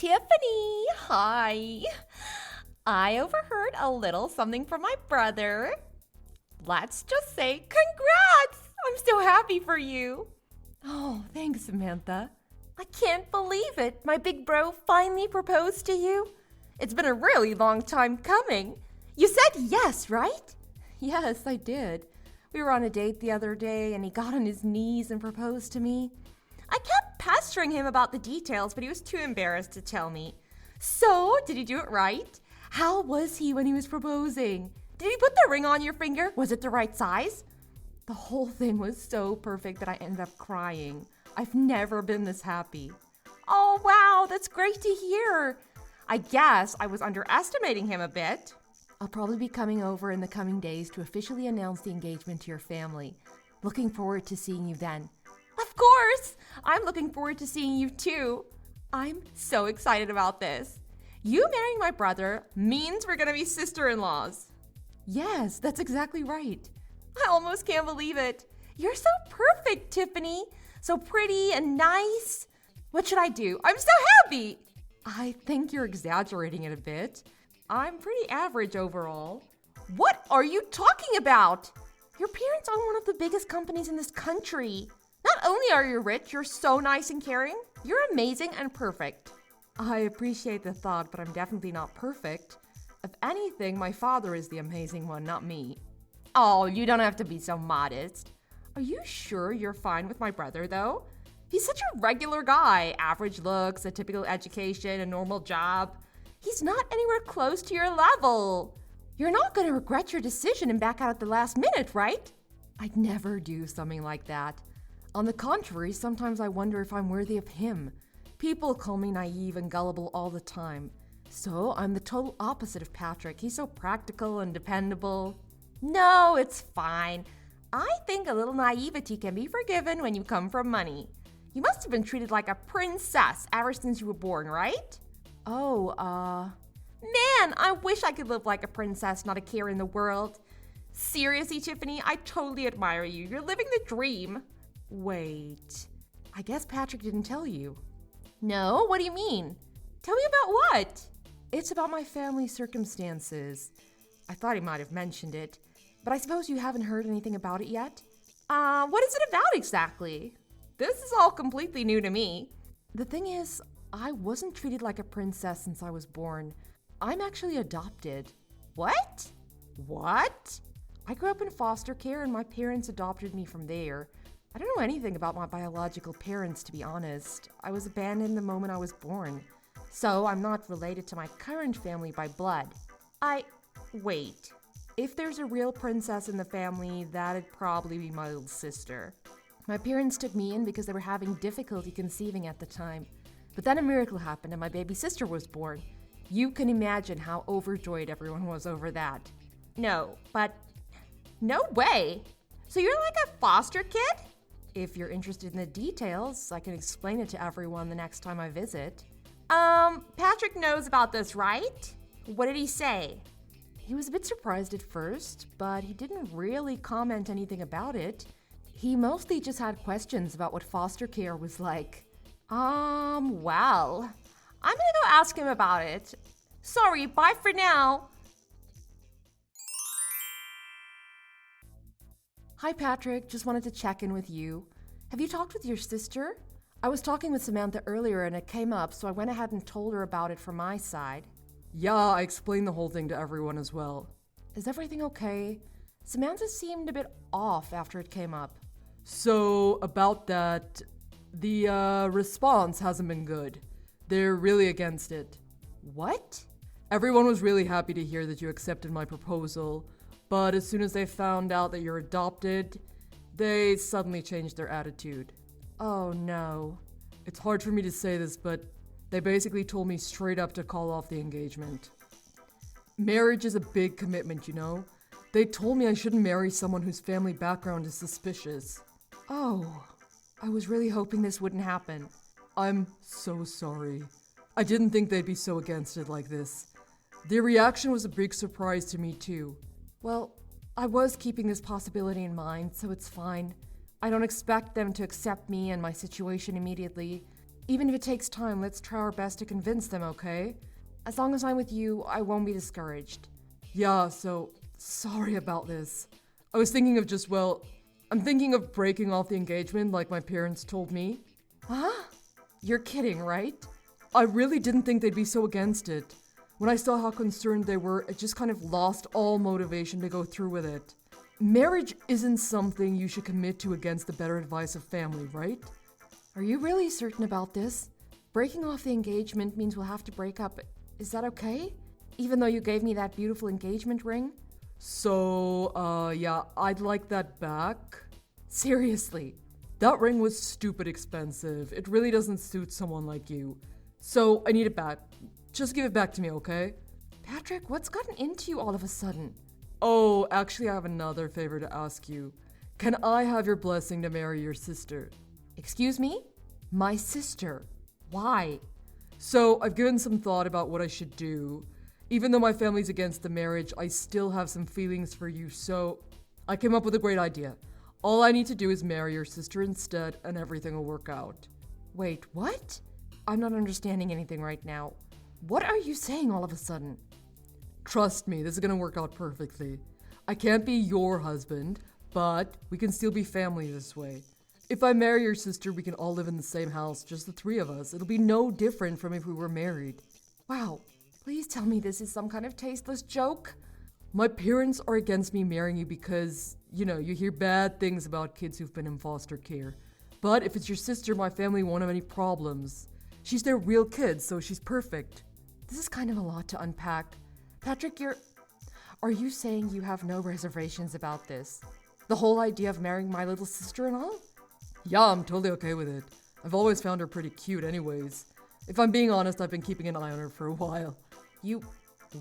Tiffany, hi. I overheard a little something from my brother. Let's just say congrats! I'm so happy for you. Oh, thanks, Samantha. I can't believe it. My big bro finally proposed to you. It's been a really long time coming. You said yes, right? Yes, I did. We were on a date the other day and he got on his knees and proposed to me. I kept pestering him about the details, but he was too embarrassed to tell me. So, did he do it right? How was he when he was proposing? Did he put the ring on your finger? Was it the right size? The whole thing was so perfect that I ended up crying. I've never been this happy. Oh, wow, that's great to hear. I guess I was underestimating him a bit. I'll probably be coming over in the coming days to officially announce the engagement to your family. Looking forward to seeing you then. Of course! I'm looking forward to seeing you too. I'm so excited about this. You marrying my brother means we're gonna be sister-in-laws. Yes, that's exactly right. I almost can't believe it. You're so perfect, Tiffany. So pretty and nice. What should I do? I'm so happy. I think you're exaggerating it a bit. I'm pretty average overall. What are you talking about? Your parents own one of the biggest companies in this country. Not only are you rich, you're so nice and caring. You're amazing and perfect. I appreciate the thought, but I'm definitely not perfect. If anything, my father is the amazing one, not me. Oh, you don't have to be so modest. Are you sure you're fine with my brother, though? He's such a regular guy. Average looks, a typical education, a normal job. He's not anywhere close to your level. You're not going to regret your decision and back out at the last minute, right? I'd never do something like that. On the contrary, sometimes I wonder if I'm worthy of him. People call me naive and gullible all the time. So I'm the total opposite of Patrick. He's so practical and dependable. No, it's fine. I think a little naivety can be forgiven when you come from money. You must have been treated like a princess ever since you were born, right? Oh, Man, I wish I could live like a princess, not a care in the world. Seriously, Tiffany, I totally admire you. You're living the dream. Wait, I guess Patrick didn't tell you. No, what do you mean? Tell me about what? It's about my family circumstances. I thought he might have mentioned it, but I suppose you haven't heard anything about it yet? What is it about exactly? This is all completely new to me. The thing is, I wasn't treated like a princess since I was born. I'm actually adopted. What? What? I grew up in foster care and my parents adopted me from there. I don't know anything about my biological parents, to be honest. I was abandoned the moment I was born. So I'm not related to my current family by blood. Wait. If there's a real princess in the family, that'd probably be my little sister. My parents took me in because they were having difficulty conceiving at the time. But then a miracle happened and my baby sister was born. You can imagine how overjoyed everyone was over that. No way! So you're like a foster kid? If you're interested in the details, I can explain it to everyone the next time I visit. Patrick knows about this, right? What did he say? He was a bit surprised at first, but he didn't really comment anything about it. He mostly just had questions about what foster care was like. Well, I'm gonna go ask him about it. Sorry, bye for now. Hi, Patrick. Just wanted to check in with you. Have you talked with your sister? I was talking with Samantha earlier and it came up, so I went ahead and told her about it from my side. Yeah, I explained the whole thing to everyone as well. Is everything okay? Samantha seemed a bit off after it came up. So, about that, the response hasn't been good. They're really against it. What? Everyone was really happy to hear that you accepted my proposal, but as soon as they found out that you're adopted, they suddenly changed their attitude. Oh no. It's hard for me to say this, but they basically told me straight up to call off the engagement. Marriage is a big commitment, you know? They told me I shouldn't marry someone whose family background is suspicious. Oh, I was really hoping this wouldn't happen. I'm so sorry. I didn't think they'd be so against it like this. Their reaction was a big surprise to me too. Well, I was keeping this possibility in mind, so it's fine. I don't expect them to accept me and my situation immediately. Even if it takes time, let's try our best to convince them, okay? As long as I'm with you, I won't be discouraged. Yeah, so sorry about this. I was thinking of I'm thinking of breaking off the engagement like my parents told me. Huh? You're kidding, right? I really didn't think they'd be so against it. When I saw how concerned they were, it just kind of lost all motivation to go through with it. Marriage isn't something you should commit to against the better advice of family, right? Are you really certain about this? Breaking off the engagement means we'll have to break up. Is that okay? Even though you gave me that beautiful engagement ring? So, yeah, I'd like that back. Seriously, that ring was stupid expensive. It really doesn't suit someone like you. So, I need it back. Just give it back to me, okay? Patrick, what's gotten into you all of a sudden? Oh, actually, I have another favor to ask you. Can I have your blessing to marry your sister? Excuse me? My sister? Why? So, I've given some thought about what I should do. Even though my family's against the marriage, I still have some feelings for you, so I came up with a great idea. All I need to do is marry your sister instead, and everything will work out. Wait, what? I'm not understanding anything right now. What are you saying all of a sudden? Trust me, this is gonna work out perfectly. I can't be your husband, but we can still be family this way. If I marry your sister, we can all live in the same house, just the three of us. It'll be no different from if we were married. Wow, please tell me this is some kind of tasteless joke. My parents are against me marrying you because, you hear bad things about kids who've been in foster care. But if it's your sister, my family won't have any problems. She's their real kid, so she's perfect. This is kind of a lot to unpack. Patrick, are you saying you have no reservations about this? The whole idea of marrying my little sister and all? Yeah, I'm totally okay with it. I've always found her pretty cute anyways. If I'm being honest, I've been keeping an eye on her for a while.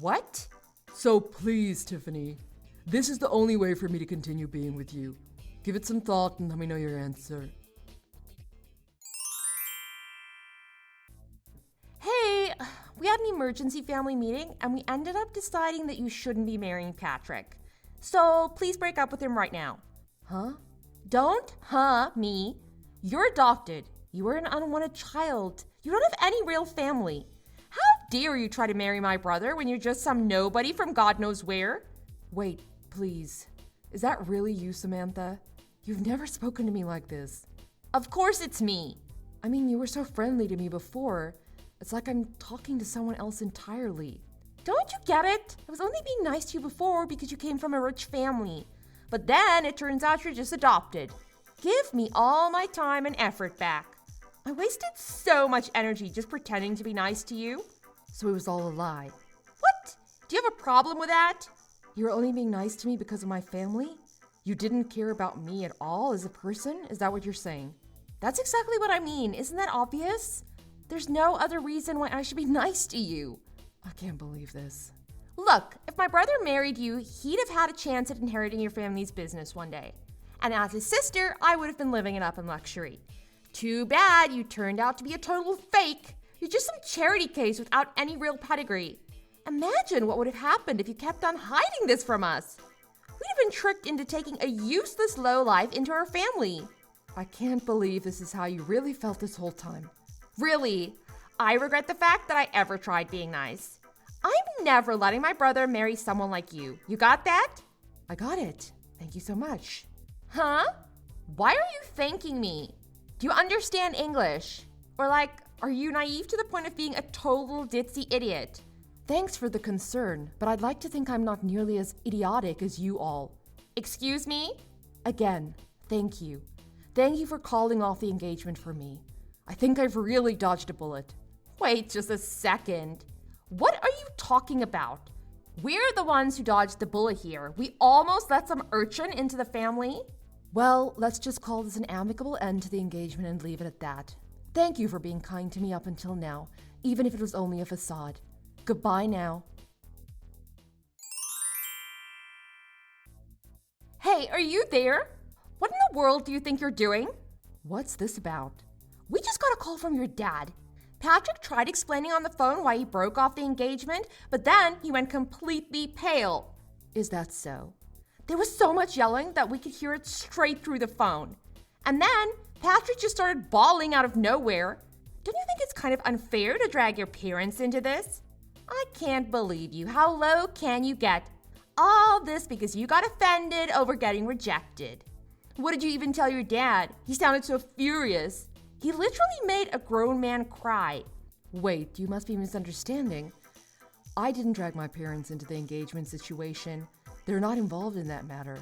What? So please, Tiffany, this is the only way for me to continue being with you. Give it some thought and let me know your answer. Hey, we had an emergency family meeting and we ended up deciding that you shouldn't be marrying Patrick. So please break up with him right now. Huh? Don't me. You're adopted. You are an unwanted child. You don't have any real family. How dare you try to marry my brother when you're just some nobody from God knows where? Wait, please. Is that really you, Samantha? You've never spoken to me like this. Of course it's me. I mean, you were so friendly to me before. It's like I'm talking to someone else entirely. Don't you get it? I was only being nice to you before because you came from a rich family. But then it turns out you're just adopted. Give me all my time and effort back. I wasted so much energy just pretending to be nice to you. So it was all a lie. What? Do you have a problem with that? You were only being nice to me because of my family? You didn't care about me at all as a person? Is that what you're saying? That's exactly what I mean. Isn't that obvious? There's no other reason why I should be nice to you. I can't believe this. Look, if my brother married you, he'd have had a chance at inheriting your family's business one day. And as his sister, I would have been living it up in luxury. Too bad you turned out to be a total fake. You're just some charity case without any real pedigree. Imagine what would have happened if you kept on hiding this from us. We'd have been tricked into taking a useless lowlife into our family. I can't believe this is how you really felt this whole time. Really, I regret the fact that I ever tried being nice. I'm never letting my brother marry someone like you. You got that? I got it. Thank you so much. Huh? Why are you thanking me? Do you understand English? Or are you naive to the point of being a total ditzy idiot? Thanks for the concern, but I'd like to think I'm not nearly as idiotic as you all. Excuse me? Again, thank you. Thank you for calling off the engagement for me. I think I've really dodged a bullet. Wait just a second. What are you talking about? We're the ones who dodged the bullet here. We almost let some urchin into the family. Well, let's just call this an amicable end to the engagement and leave it at that. Thank you for being kind to me up until now, even if it was only a facade. Goodbye now. Hey, are you there? What in the world do you think you're doing? What's this about? We just got a call from your dad. Patrick tried explaining on the phone why he broke off the engagement, but then he went completely pale. Is that so? There was so much yelling that we could hear it straight through the phone. And then Patrick just started bawling out of nowhere. Don't you think it's kind of unfair to drag your parents into this? I can't believe you. How low can you get? All this because you got offended over getting rejected. What did you even tell your dad? He sounded so furious. He literally made a grown man cry. Wait, you must be misunderstanding. I didn't drag my parents into the engagement situation. They're not involved in that matter.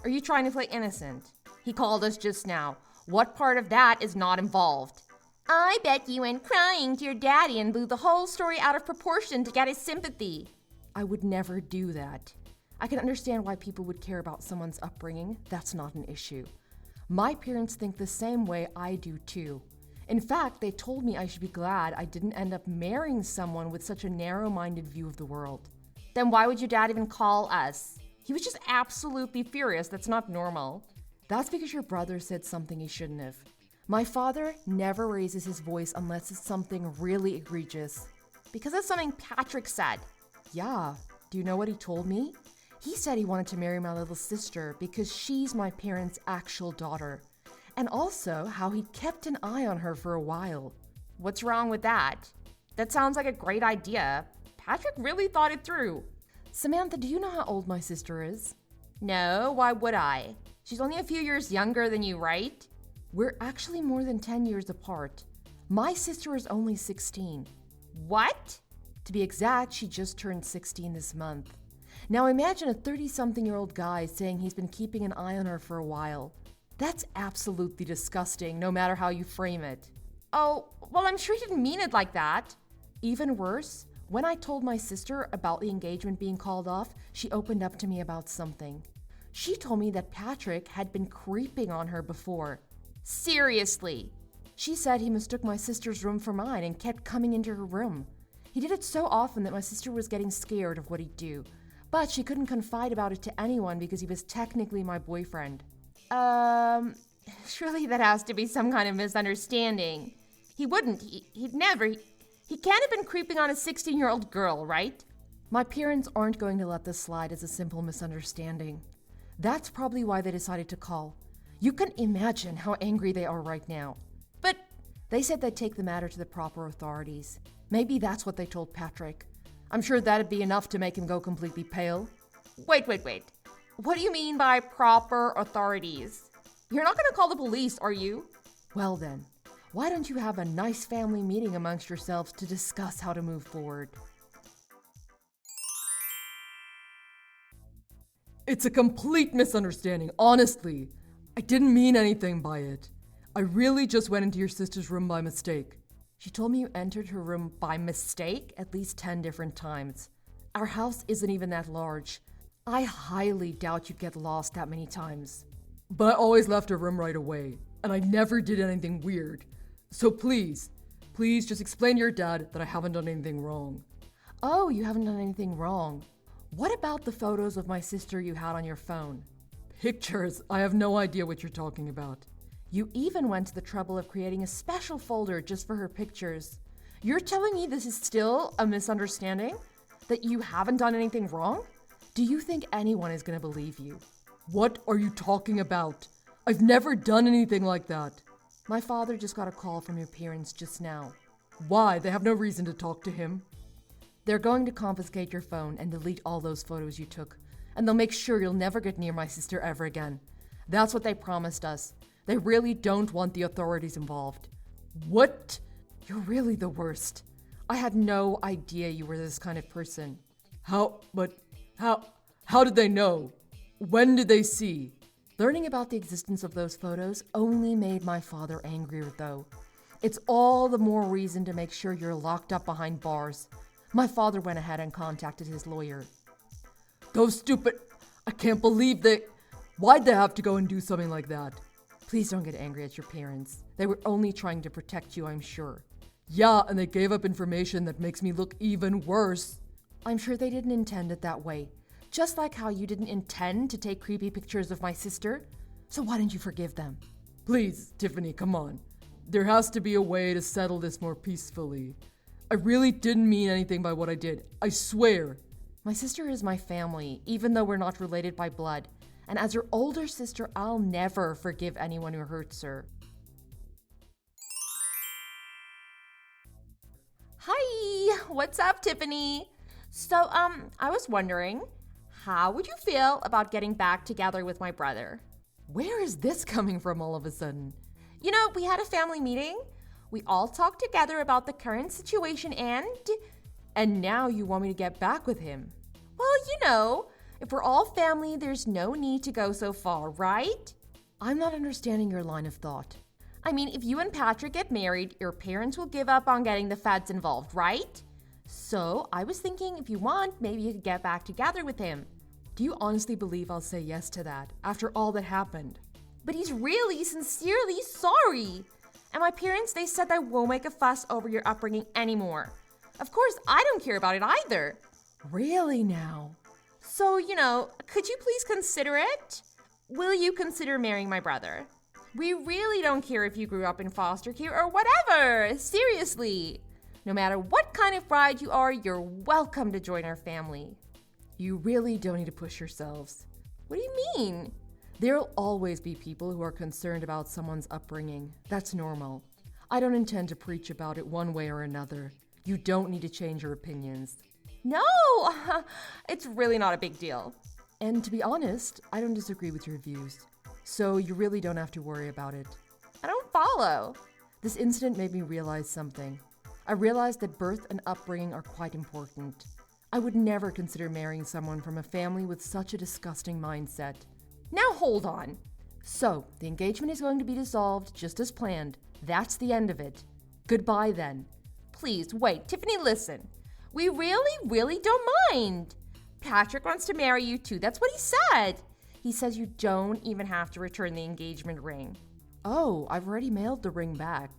Are you trying to play innocent? He called us just now. What part of that is not involved? I bet you went crying to your daddy and blew the whole story out of proportion to get his sympathy. I would never do that. I can understand why people would care about someone's upbringing. That's not an issue. My parents think the same way I do too. In fact, they told me I should be glad I didn't end up marrying someone with such a narrow-minded view of the world. Then why would your dad even call us? He was just absolutely furious. That's not normal. That's because your brother said something he shouldn't have. My father never raises his voice unless it's something really egregious. Because of something Patrick said. Yeah. Do you know what he told me? He said he wanted to marry my little sister because she's my parents' actual daughter. And also how he kept an eye on her for a while. What's wrong with that? That sounds like a great idea. Patrick really thought it through. Samantha, do you know how old my sister is? No, why would I? She's only a few years younger than you, right? We're actually more than 10 years apart. My sister is only 16. What? To be exact, she just turned 16 this month. Now imagine a 30-something-year-old guy saying he's been keeping an eye on her for a while. That's absolutely disgusting, no matter how you frame it. Oh, well, I'm sure he didn't mean it like that. Even worse, when I told my sister about the engagement being called off, she opened up to me about something. She told me that Patrick had been creeping on her before. Seriously? She said he mistook my sister's room for mine and kept coming into her room. He did it so often that my sister was getting scared of what he'd do. But she couldn't confide about it to anyone because he was technically my boyfriend. Surely that has to be some kind of misunderstanding. He wouldn't. He'd never. He can't have been creeping on a 16-year-old girl, right? My parents aren't going to let this slide as a simple misunderstanding. That's probably why they decided to call. You can imagine how angry they are right now. But they said they'd take the matter to the proper authorities. Maybe that's what they told Patrick. I'm sure that'd be enough to make him go completely pale. Wait. What do you mean by proper authorities? You're not going to call the police, are you? Well then, why don't you have a nice family meeting amongst yourselves to discuss how to move forward? It's a complete misunderstanding, honestly. I didn't mean anything by it. I really just went into your sister's room by mistake. She told me you entered her room by mistake at least 10 different times. Our house isn't even that large. I highly doubt you'd get lost that many times. But I always left her room right away, and I never did anything weird. So please just explain to your dad that I haven't done anything wrong. Oh, you haven't done anything wrong. What about the photos of my sister you had on your phone? Pictures? I have no idea what you're talking about. You even went to the trouble of creating a special folder just for her pictures. You're telling me this is still a misunderstanding? That you haven't done anything wrong? Do you think anyone is going to believe you? What are you talking about? I've never done anything like that. My father just got a call from your parents just now. Why? They have no reason to talk to him. They're going to confiscate your phone and delete all those photos you took. And they'll make sure you'll never get near my sister ever again. That's what they promised us. They really don't want the authorities involved. What? You're really the worst. I had no idea you were this kind of person. How did they know? When did they see? Learning about the existence of those photos only made my father angrier, though. It's all the more reason to make sure you're locked up behind bars. My father went ahead and contacted his lawyer. Those stupid... I can't believe they... Why'd they have to go and do something like that? Please don't get angry at your parents. They were only trying to protect you, I'm sure. Yeah, and they gave up information that makes me look even worse. I'm sure they didn't intend it that way. Just like how you didn't intend to take creepy pictures of my sister. So why didn't you forgive them? Please, Tiffany, come on. There has to be a way to settle this more peacefully. I really didn't mean anything by what I did. I swear. My sister is my family, even though we're not related by blood. And as your older sister, I'll never forgive anyone who hurts her. Hi, what's up, Tiffany? So, I was wondering, how would you feel about getting back together with my brother? Where is this coming from all of a sudden? You know, we had a family meeting. We all talked together about the current situation And now you want me to get back with him? well, you know, if we're all family, there's no need to go so far, right? I'm not understanding your line of thought. I mean, if you and Patrick get married, your parents will give up on getting the feds involved, right? So, I was thinking if you want, maybe you could get back together with him. Do you honestly believe I'll say yes to that after all that happened? But he's really, sincerely sorry. And my parents, they said they won't make a fuss over your upbringing anymore. Of course, I don't care about it either. Really now? So, you know, could you please consider it? Will you consider marrying my brother? We really don't care if you grew up in foster care or whatever. Seriously. No matter what kind of bride you are, you're welcome to join our family. You really don't need to push yourselves. What do you mean? There'll always be people who are concerned about someone's upbringing. That's normal. I don't intend to preach about it one way or another. You don't need to change your opinions. No, it's really not a big deal. And to be honest, I don't disagree with your views. So you really don't have to worry about it. I don't follow. This incident made me realize something. I realized that birth and upbringing are quite important. I would never consider marrying someone from a family with such a disgusting mindset. Now hold on. So, the engagement is going to be dissolved just as planned. That's the end of it. Goodbye then. Please, wait, Tiffany, listen. We really don't mind. Patrick wants to marry you too. That's what he said. He says you don't even have to return the engagement ring. Oh, I've already mailed the ring back.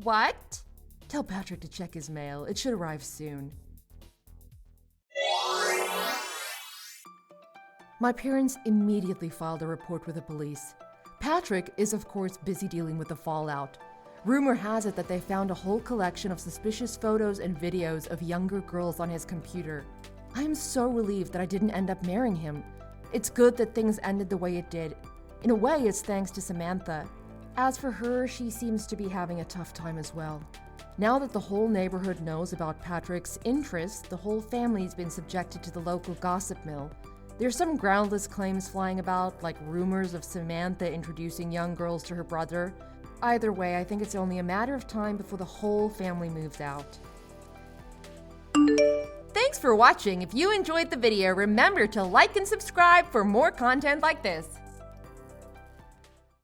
What? Tell Patrick to check his mail. It should arrive soon. My parents immediately filed a report with the police. Patrick is, of course, busy dealing with the fallout. Rumor has it that they found a whole collection of suspicious photos and videos of younger girls on his computer. I am so relieved that I didn't end up marrying him. It's good that things ended the way it did. In a way, it's thanks to Samantha. As for her, she seems to be having a tough time as well. Now that the whole neighborhood knows about Patrick's interests, the whole family's been subjected to the local gossip mill. There's some groundless claims flying about, like rumors of Samantha introducing young girls to her brother. Either way, I think it's only a matter of time before the whole family moves out. Thanks for watching. If you enjoyed the video, remember to like and subscribe for more content like this.